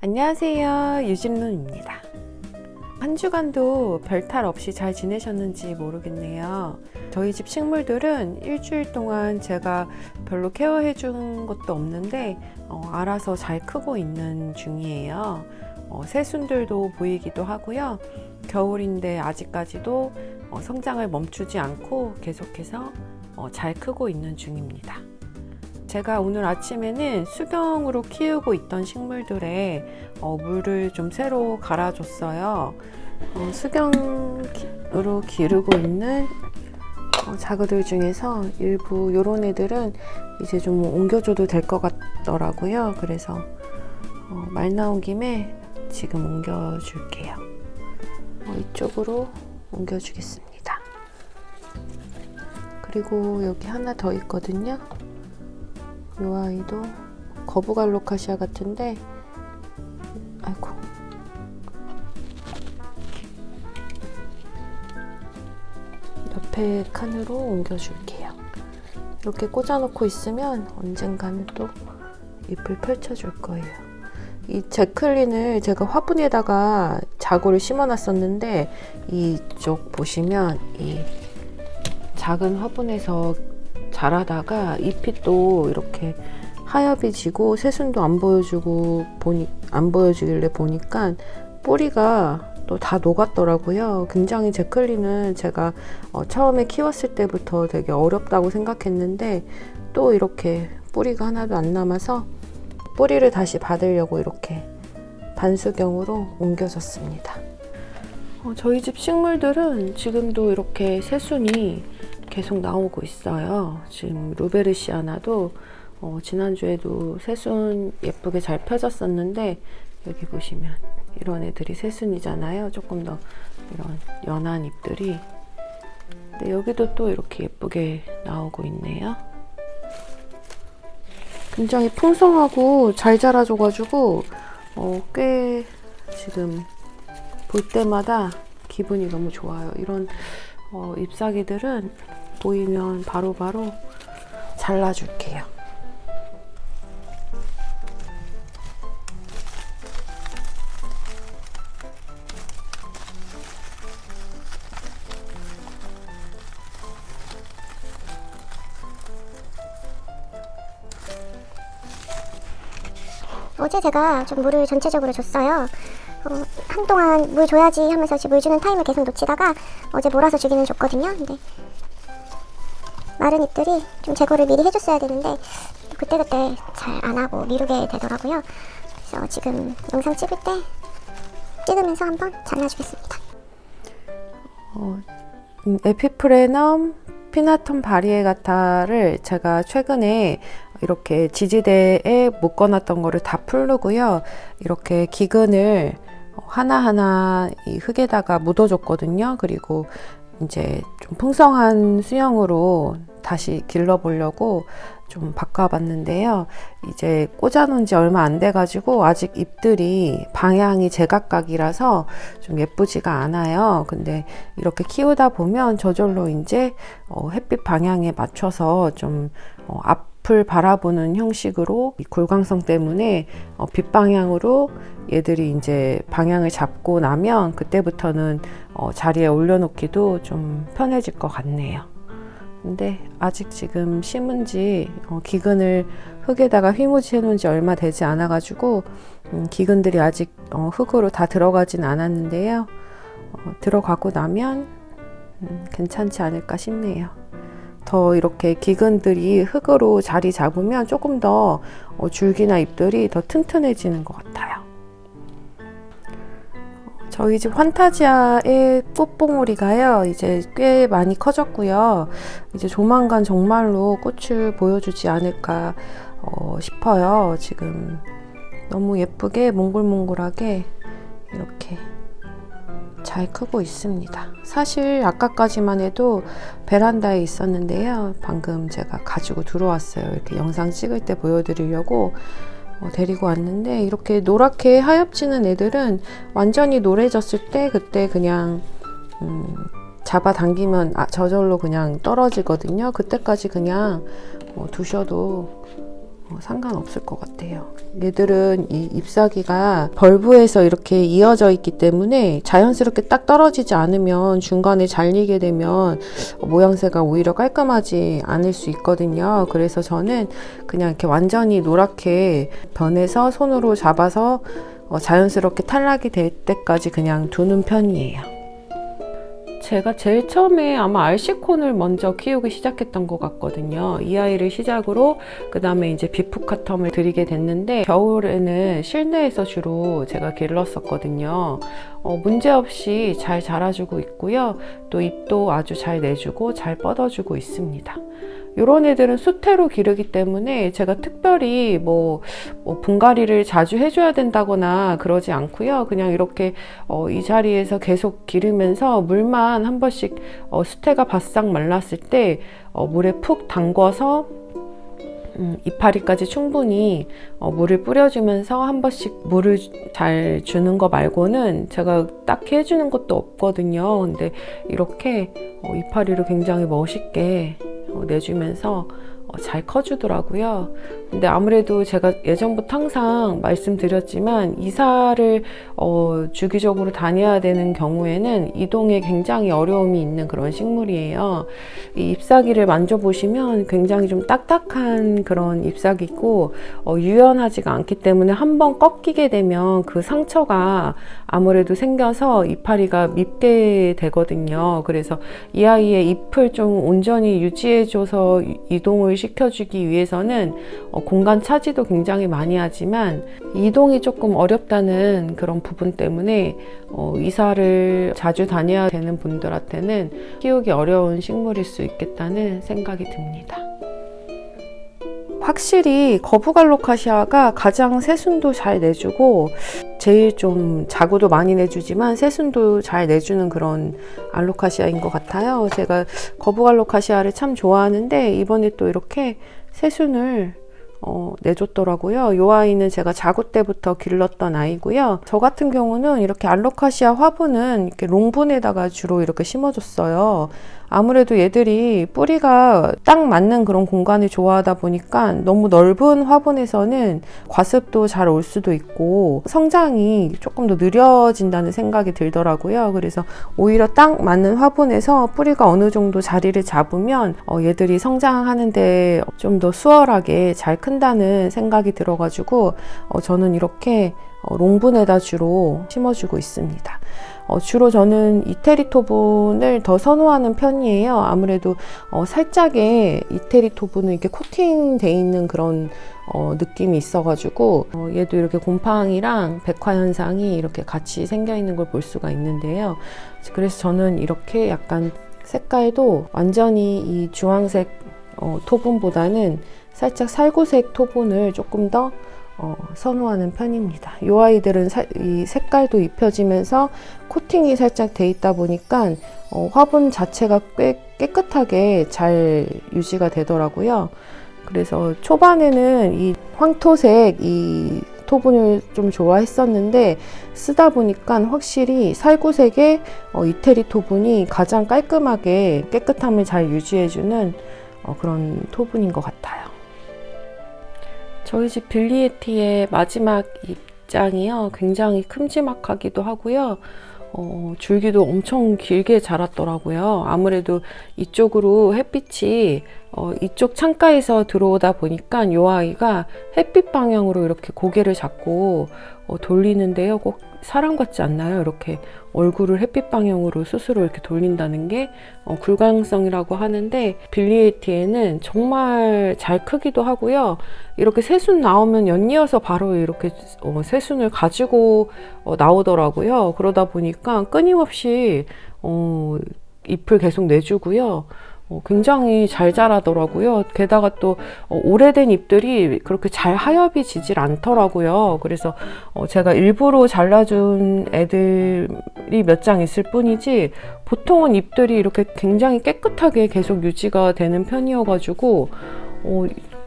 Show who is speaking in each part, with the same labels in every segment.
Speaker 1: 안녕하세요, 유진룬입니다. 한 주간도 별탈 없이 잘 지내셨는지 모르겠네요. 저희 집 식물들은 일주일 동안 제가 별로 케어해 준 것도 없는데 알아서 잘 크고 있는 중이에요. 새순들도 보이기도 하고요. 겨울인데 아직까지도 성장을 멈추지 않고 계속해서 잘 크고 있는 중입니다. 제가 오늘 아침에는 수경으로 키우고 있던 식물들에 물을 좀 새로 갈아줬어요. 수경으로 기르고 있는 자그들 중에서 일부 요런 애들은 이제 좀 옮겨줘도 될 것 같더라고요. 그래서 말 나온 김에 지금 옮겨줄게요. 이쪽으로 옮겨주겠습니다. 그리고 여기 하나 더 있거든요. 이 아이도 거북알로카시아 같은데, 아이고, 옆에 칸으로 옮겨줄게요. 이렇게 꽂아놓고 있으면 언젠가는 또 잎을 펼쳐줄 거예요. 이 제클린을 제가 화분에다가 자구를 심어놨었는데, 이쪽 보시면 이 작은 화분에서 자라다가 잎이 또 이렇게 하얗게 지고 새순도 안 보여주길래 보니까 뿌리가 또 다 녹았더라고요. 굉장히 제클린은 제가 처음에 키웠을 때부터 되게 어렵다고 생각했는데 또 이렇게 뿌리가 하나도 안 남아서 뿌리를 다시 받으려고 이렇게 반수경으로 옮겨졌습니다. 저희 집 식물들은 지금도 이렇게 새순이 계속 나오고 있어요. 지금 루베르시아나도 지난주에도 새순 예쁘게 잘 펴졌었는데, 여기 보시면 이런 애들이 새순이잖아요. 조금 더 이런 연한 잎들이. 근데 여기도 또 이렇게 예쁘게 나오고 있네요. 굉장히 풍성하고 잘 자라줘가지고 꽤 지금 볼 때마다 기분이 너무 좋아요. 이런 잎사귀들은 보이면 바로바로 잘라줄게요.
Speaker 2: 어제 제가 좀 물을 전체적으로 줬어요. 한동안 물 줘야지 하면서 물 주는 타임을 계속 놓치다가 어제 몰아서 주기는 줬거든요. 근데 마른 잎들이 좀 제거를 미리 해줬어야 되는데 그때그때 잘 안하고 미루게 되더라고요. 그래서 지금 영상 찍으면서 한번 잘라주겠습니다.
Speaker 1: 에피프레넘 피나텀 바리에가타를 제가 최근에 이렇게 지지대에 묶어놨던 거를 다 풀르고요. 이렇게 기근을 하나하나 이 흙에다가 묻어줬거든요. 그리고 이제 좀 풍성한 수영으로 다시 길러보려고 좀 바꿔봤는데요. 이제 꽂아놓은 지 얼마 안 돼가지고 아직 잎들이 방향이 제각각이라서 좀 예쁘지가 않아요. 근데 이렇게 키우다 보면 저절로 이제 햇빛 방향에 맞춰서 좀 앞을 바라보는 형식으로 이 굴광성 때문에 빛 방향으로 얘들이 이제 방향을 잡고 나면 그때부터는 자리에 올려놓기도 좀 편해질 것 같네요. 근데 아직 지금 심은 지 기근을 흙에다가 휘무지 해놓은 지 얼마 되지 않아 가지고 기근들이 아직 흙으로 다 들어가진 않았는데요. 들어가고 나면 괜찮지 않을까 싶네요. 더 이렇게 기근들이 흙으로 자리 잡으면 조금 더 줄기나 잎들이 더 튼튼해지는 것 같아요. 저희 집 환타지아의 꽃봉오리가요, 이제 꽤 많이 커졌고요. 이제 조만간 정말로 꽃을 보여주지 않을까 싶어요. 지금 너무 예쁘게 몽글몽글하게 이렇게 잘 크고 있습니다. 사실 아까까지만 해도 베란다에 있었는데요. 방금 제가 가지고 들어왔어요. 이렇게 영상 찍을 때 보여드리려고 데리고 왔는데, 이렇게 노랗게 하엽지는 애들은 완전히 노래졌을 때 그때 그냥 잡아당기면 저절로 그냥 떨어지거든요. 그때까지 그냥 두셔도 상관없을 것 같아요. 얘들은 이 잎사귀가 벌브에서 이렇게 이어져 있기 때문에 자연스럽게 딱 떨어지지 않으면 중간에 잘리게 되면 모양새가 오히려 깔끔하지 않을 수 있거든요. 그래서 저는 그냥 이렇게 완전히 노랗게 변해서 손으로 잡아서 자연스럽게 탈락이 될 때까지 그냥 두는 편이에요. 제가 제일 처음에 아마 알시콘을 먼저 키우기 시작했던 것 같거든요. 이 아이를 시작으로 그 다음에 이제 비프카텀을 들이게 됐는데 겨울에는 실내에서 주로 제가 길렀었거든요. 문제없이 잘 자라주고 있고요. 또 잎도 아주 잘 내주고 잘 뻗어주고 있습니다. 이런 애들은 수태로 기르기 때문에 제가 특별히 뭐 분갈이를 자주 해줘야 된다거나 그러지 않고요. 그냥 이렇게 이 자리에서 계속 기르면서 물만 한 번씩 수태가 바싹 말랐을 때 물에 푹 담궈서 이파리까지 충분히 물을 뿌려주면서 한 번씩 물을 잘 주는 거 말고는 제가 딱히 해주는 것도 없거든요. 근데 이렇게 이파리를 굉장히 멋있게 내주면서 잘 커주더라고요. 근데 아무래도 제가 예전부터 항상 말씀드렸지만 이사를 주기적으로 다녀야 되는 경우에는 이동에 굉장히 어려움이 있는 그런 식물이에요. 이 잎사귀를 만져보시면 굉장히 좀 딱딱한 그런 잎사귀고 유연하지가 않기 때문에 한번 꺾이게 되면 그 상처가 아무래도 생겨서 이파리가 밉게 되거든요. 그래서 이 아이의 잎을 좀 온전히 유지해줘서 이동을 시켜주기 위해서는 공간 차지도 굉장히 많이 하지만 이동이 조금 어렵다는 그런 부분 때문에 이사를 자주 다녀야 되는 분들한테는 키우기 어려운 식물일 수 있겠다는 생각이 듭니다. 확실히 거북알로카시아가 가장 새순도 잘 내주고 제일 좀 자구도 많이 내주지만 새순도 잘 내주는 그런 알로카시아인 것 같아요. 제가 거북알로카시아를 참 좋아하는데 이번에 또 이렇게 새순을 내줬더라고요. 이 아이는 제가 자구 때부터 길렀던 아이고요. 저 같은 경우는 이렇게 알로카시아 화분은 이렇게 롱분에다가 주로 이렇게 심어줬어요. 아무래도 얘들이 뿌리가 딱 맞는 그런 공간을 좋아하다 보니까 너무 넓은 화분에서는 과습도 잘 올 수도 있고 성장이 조금 더 느려진다는 생각이 들더라고요. 그래서 오히려 딱 맞는 화분에서 뿌리가 어느 정도 자리를 잡으면 얘들이 성장하는데 좀 더 수월하게 잘 큰다는 생각이 들어가지고 저는 이렇게 롱분에다 주로 심어주고 있습니다. 주로 저는 이태리 토분을 더 선호하는 편이에요. 아무래도 살짝의 이태리 토분은 이렇게 코팅돼 있는 그런 느낌이 있어가지고 얘도 이렇게 곰팡이랑 백화 현상이 이렇게 같이 생겨 있는 걸 볼 수가 있는데요. 그래서 저는 이렇게 약간 색깔도 완전히 이 주황색 토분보다는 살짝 살구색 토분을 조금 더 선호하는 편입니다. 이 아이들은 이 색깔도 입혀지면서 코팅이 살짝 돼 있다 보니까 화분 자체가 꽤 깨끗하게 잘 유지가 되더라고요. 그래서 초반에는 이 황토색 이 토분을 좀 좋아했었는데 쓰다 보니까 확실히 살구색의 이태리 토분이 가장 깔끔하게 깨끗함을 잘 유지해주는 그런 토분인 것 같아요. 저희 집 빌리에티의 마지막 잎장이요. 굉장히 큼지막하기도 하고요. 줄기도 엄청 길게 자랐더라고요. 아무래도 이쪽으로 햇빛이 이쪽 창가에서 들어오다 보니까 이 아이가 햇빛 방향으로 이렇게 고개를 잡고 돌리는데요. 꼭 사람 같지 않나요? 이렇게 얼굴을 햇빛 방향으로 스스로 이렇게 돌린다는 게 굴광성이라고 하는데 빌리에티에는 정말 잘 크기도 하고요. 이렇게 새순 나오면 연이어서 바로 이렇게 새순을 가지고 나오더라고요. 그러다 보니까 끊임없이 잎을 계속 내주고요. 굉장히 잘 자라더라고요. 게다가 또 오래된 잎들이 그렇게 잘 하엽이 지질 않더라고요. 그래서 제가 일부러 잘라준 애들이 몇 장 있을 뿐이지 보통은 잎들이 이렇게 굉장히 깨끗하게 계속 유지가 되는 편이어가지고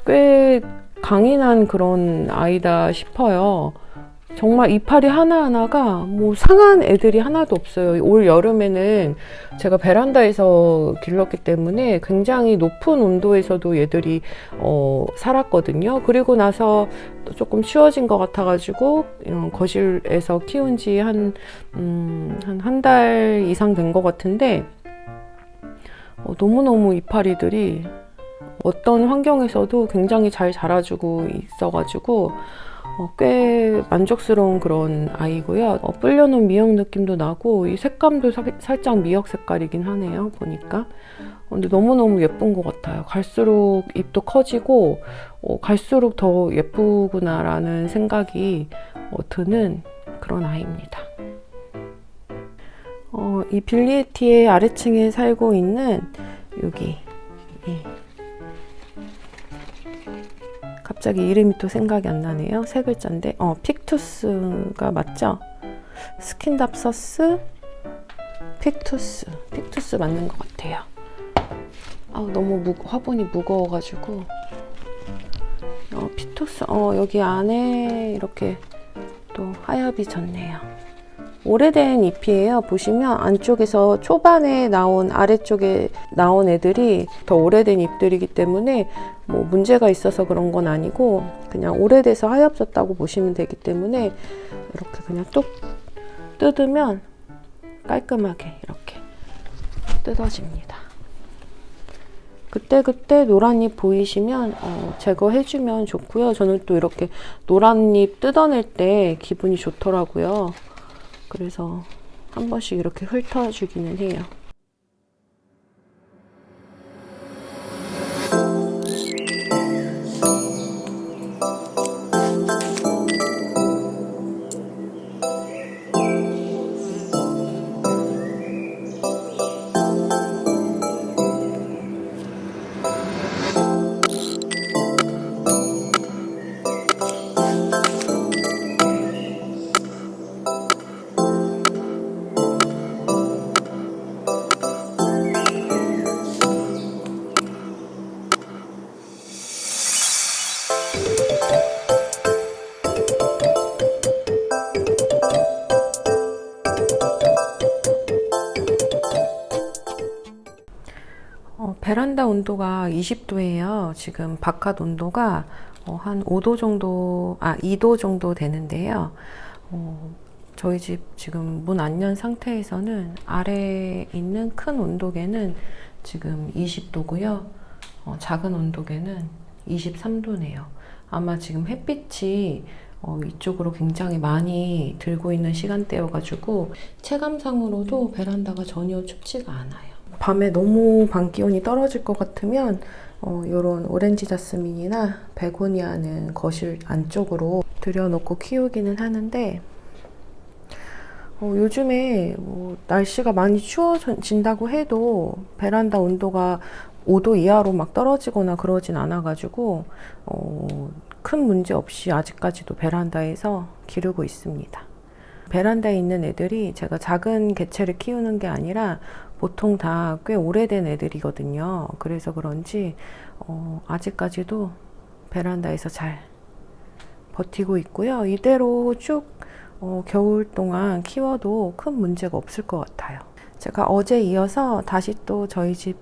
Speaker 1: 꽤 강인한 그런 아이다 싶어요. 정말 이파리 하나하나가 뭐 상한 애들이 하나도 없어요. 올 여름에는 제가 베란다에서 길렀기 때문에 굉장히 높은 온도에서도 얘들이 살았거든요. 그리고 나서 또 조금 추워진 것 같아가지고 거실에서 키운 지 한 달 이상 된 것 같은데 너무너무 이파리들이 어떤 환경에서도 굉장히 잘 자라주고 있어가지고 꽤 만족스러운 그런 아이고요. 불려놓은 미역 느낌도 나고 이 색감도 살짝 미역 색깔이긴 하네요. 보니까. 근데 너무너무 예쁜 것 같아요. 갈수록 잎도 커지고 갈수록 더 예쁘구나라는 생각이 드는 그런 아이입니다. 이 빌리에티의 아래층에 살고 있는 여기 갑자기 이름이 또 생각이 안 나네요. 세 글자인데 픽투스가 맞죠? 스킨답서스 픽투스 맞는 것 같아요. 너무 화분이 무거워가지고 픽투스 여기 안에 이렇게 또 하엽이 졌네요. 오래된 잎이에요. 보시면 안쪽에서 초반에 나온 아래쪽에 나온 애들이 더 오래된 잎들이기 때문에 뭐 문제가 있어서 그런 건 아니고 그냥 오래돼서 하엽졌다고 보시면 되기 때문에 이렇게 그냥 뚝 뜯으면 깔끔하게 이렇게 뜯어집니다. 그때 노란 잎 보이시면 제거해주면 좋고요. 저는 또 이렇게 노란 잎 뜯어낼 때 기분이 좋더라고요. 그래서 한 번씩 이렇게 훑어주기는 해요. 베란다 온도가 20도예요. 지금 바깥 온도가 한 5도 정도, 2도 정도 되는데요. 저희 집 지금 문 안 연 상태에서는 아래에 있는 큰 온도계는 지금 20도고요. 작은 온도계는 23도네요. 아마 지금 햇빛이 이쪽으로 굉장히 많이 들고 있는 시간대여가지고 체감상으로도 베란다가 전혀 춥지가 않아요. 밤에 너무 밤 기온이 떨어질 것 같으면 이런 오렌지 자스민이나 베고니아는 거실 안쪽으로 들여놓고 키우기는 하는데 요즘에 날씨가 많이 추워진다고 해도 베란다 온도가 5도 이하로 막 떨어지거나 그러진 않아가지고 큰 문제 없이 아직까지도 베란다에서 기르고 있습니다. 베란다에 있는 애들이 제가 작은 개체를 키우는 게 아니라 보통 다 꽤 오래된 애들이거든요. 그래서 그런지 아직까지도 베란다에서 잘 버티고 있고요. 이대로 쭉 겨울 동안 키워도 큰 문제가 없을 것 같아요. 제가 어제 이어서 다시 또 저희 집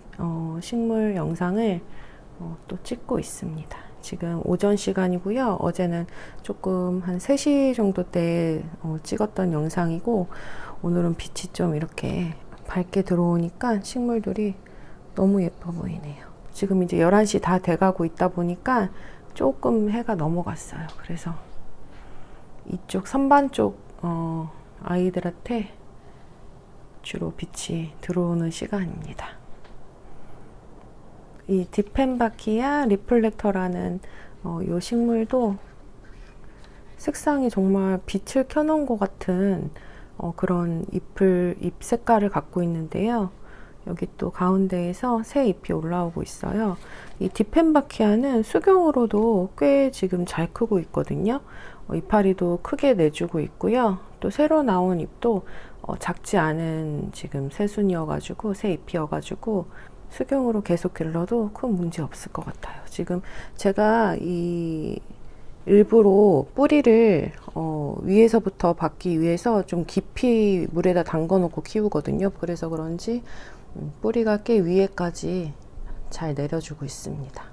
Speaker 1: 식물 영상을 또 찍고 있습니다. 지금 오전 시간이고요. 어제는 조금 한 3시 정도 때 찍었던 영상이고 오늘은 빛이 좀 이렇게 밝게 들어오니까 식물들이 너무 예뻐 보이네요. 지금 이제 11시 다 돼가고 있다 보니까 조금 해가 넘어갔어요. 그래서 이쪽 선반 쪽 아이들한테 주로 빛이 들어오는 시간입니다. 이 디펜바키아 리플렉터라는 이 식물도 색상이 정말 빛을 켜놓은 것 같은 그런 잎 색깔을 갖고 있는데요. 여기 또 가운데에서 새 잎이 올라오고 있어요. 이 디펜바키아는 수경으로도 꽤 지금 잘 크고 있거든요. 이파리도 크게 내주고 있고요. 또 새로 나온 잎도 작지 않은 지금 새순이어가지고 새 잎이어가지고 수경으로 계속 길러도 큰 문제 없을 것 같아요. 지금 제가 이 일부러 뿌리를 위에서부터 받기 위해서 좀 깊이 물에다 담궈 놓고 키우거든요. 그래서 그런지 뿌리가 꽤 위에까지 잘 내려주고 있습니다.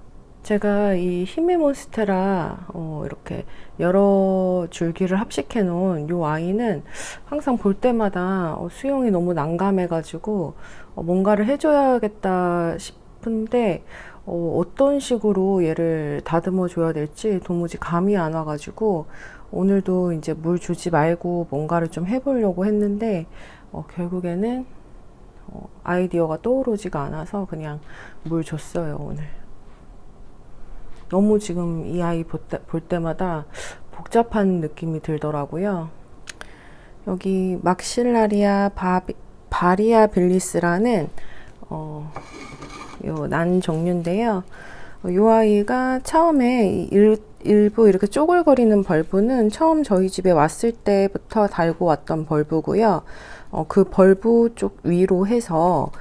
Speaker 1: 제가 이 히메몬스테라 이렇게 여러 줄기를 합식해 놓은 이 아이는 항상 볼 때마다 수영이 너무 난감해 가지고 뭔가를 해줘야겠다 싶은데 어떤 식으로 얘를 다듬어 줘야 될지 도무지 감이 안 와가지고 오늘도 이제 물 주지 말고 뭔가를 좀 해보려고 했는데 결국에는 아이디어가 떠오르지가 않아서 그냥 물 줬어요. 오늘 너무 지금 이 아이 볼 때마다 복잡한 느낌이 들더라고요. 여기 막실라리아 바리아빌리스라는 요 난 종류인데요. 요 아이가 처음에 일부 이렇게 쪼글거리는 벌브는 처음 저희 집에 왔을 때부터 달고 왔던 벌브고요. 그 벌브 쪽 위로 해서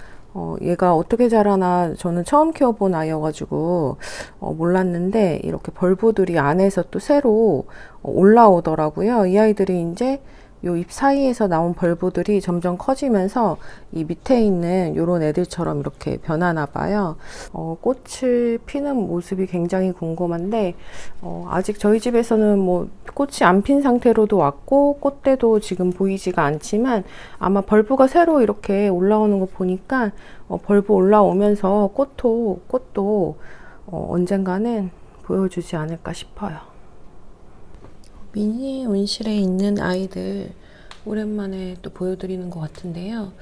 Speaker 1: 얘가 어떻게 자라나 저는 처음 키워본 아이여가지고 몰랐는데 이렇게 벌브들이 안에서 또 새로 올라오더라고요. 이 아이들이 이제 요 잎 사이에서 나온 벌브들이 점점 커지면서 이 밑에 있는 요런 애들처럼 이렇게 변하나 봐요. 꽃을 피는 모습이 굉장히 궁금한데 아직 저희 집에서는 뭐 꽃이 안 핀 상태로도 왔고 꽃대도 지금 보이지가 않지만 아마 벌브가 새로 이렇게 올라오는 거 보니까 벌브 올라오면서 꽃도 언젠가는 보여주지 않을까 싶어요. 미니 온실에 있는 아이들 오랜만에 또 보여드리는 것 같은데요.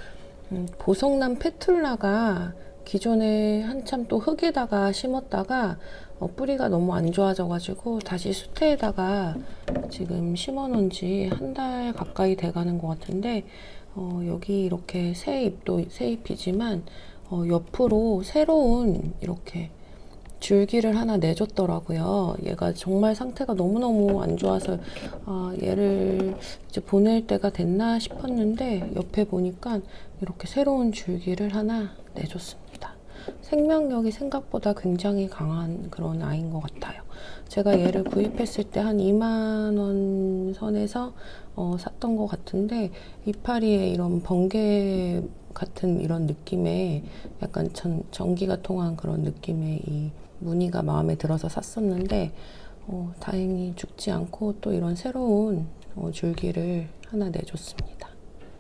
Speaker 1: 보석남 페툴라가 기존에 한참 또 흙에다가 심었다가 뿌리가 너무 안 좋아져 가지고 다시 수태에다가 지금 심어 놓은 지 한 달 가까이 돼 가는 것 같은데 여기 이렇게 새 잎이지만 옆으로 새로운 이렇게 줄기를 하나 내줬더라고요. 얘가 정말 상태가 너무너무 안 좋아서 얘를 이제 보낼 때가 됐나 싶었는데 옆에 보니까 이렇게 새로운 줄기를 하나 내줬습니다. 생명력이 생각보다 굉장히 강한 그런 아이인 것 같아요. 제가 얘를 구입했을 때 한 2만 원 선에서 샀던 것 같은데 이파리에 이런 번개 같은 이런 느낌의 약간 전기가 통한 그런 느낌의 이 무늬가 마음에 들어서 샀었는데 다행히 죽지 않고 또 이런 새로운 줄기를 하나 내줬습니다.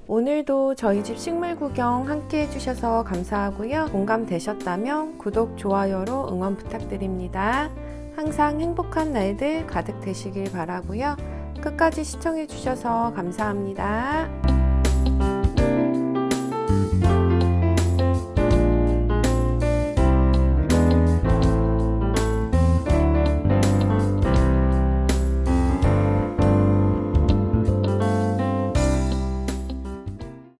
Speaker 1: 오늘도 저희 집 식물 구경 함께 해주셔서 감사하고요. 공감되셨다면 구독, 좋아요로 응원 부탁드립니다. 항상 행복한 날들 가득 되시길 바라고요. 끝까지 시청해주셔서 감사합니다.